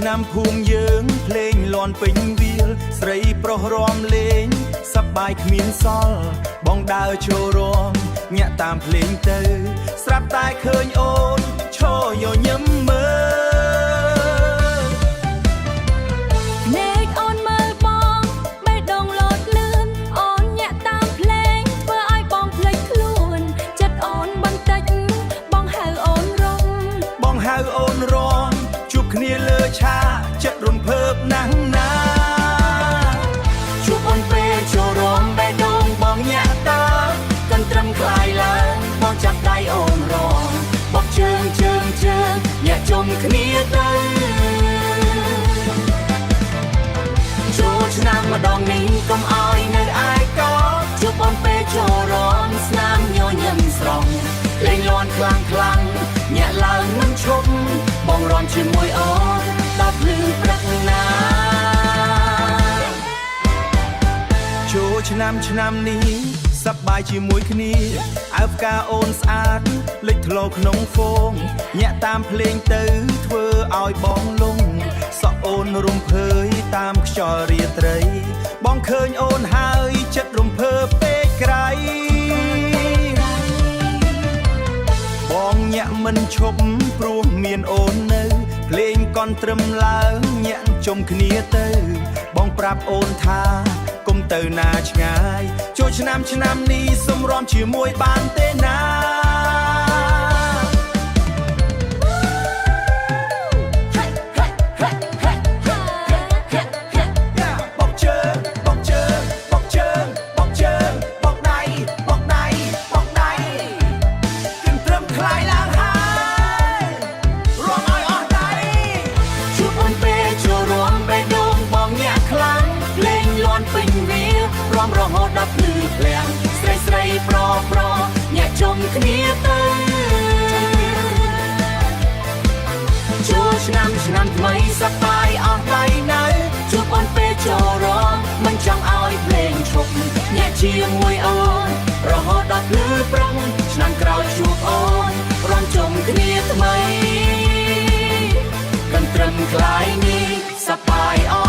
ឆ្នាំភូមិយើងភ្លេងលាន់ពេញវាលស្រីប្រុសរំលេងសប្បាយគ្មានសល់បងដើរចូលរំញាក់តាមភ្លេងទៅស្រាប់តែឃើញអូនឈរញញឹមមើលភ្នែកអូនមើលបងបេះដូងលោតលឿនអូនញាក់តាមភ្លេងធ្វើឲ្យបងភ្លេចខ្លួនចិត្តអូនបន្តិចបងហៅអូនរំជួបគ្នាលើឆាចិត្តរំភើបណាស់ណាជួបអូនពេលចូលរំបេះដូងបងញាក់តើកន្ទ្រឹមคลายឡើងបងចាប់ដៃអូនរំបោកជើងញាក់ជុំគ្នាទៅចូលឆ្នាំម្ដងនេះកុំឲ្យនៅឯកោជួបអូនពេលចូលរំស្នាមញញឹមស្រស់លេងលាន់ខ្លាំងញាក់ឡើងមិនឈប់បងរំជាមួយអូនដល់ភ្លឺព្រឹកណាចូលឆ្នាំនេះសប្បាយជាមួយគ្នាអើផ្កាអូនស្អាតលេចធ្លោក្នុងហ្វូងញាក់តាមភ្លេងទៅធ្វើឲ្យបងលងសក់អូនរំភើយតាមខ្យល់រាត្រីបងឃើញអូនហើយចិត្តរំភើបពេកក្រៃបងញាក់មិនឈប់ព្រោះមានអូននៅភ្លេងកន់ត្រឹមឡើងញាក់ជុំគ្នាទៅបងប្រាប់អូនថាគុំទៅណាឆ្ងាយចូលឆ្នាំនេះសុំរំជាមួយបានទេណារហូតដល់ភ្លឺភ្លាំងស្រីប្រញាក់ជុំគ្នាទៅចូលឆ្នាំថ្មីសប្បាយអស់ដៃនៅជួបអូនពេលចូលរំមិនចង់ឲ្យភ្លេងឈប់ញាក់ជាមួយអូនរហូតដល់ភ្លឺប្រងឆ្នាំក្រោយជួបអូនរំជុំគ្នាថ្មីកន្ទ្រឹមคลายនេះសប្បាយអស់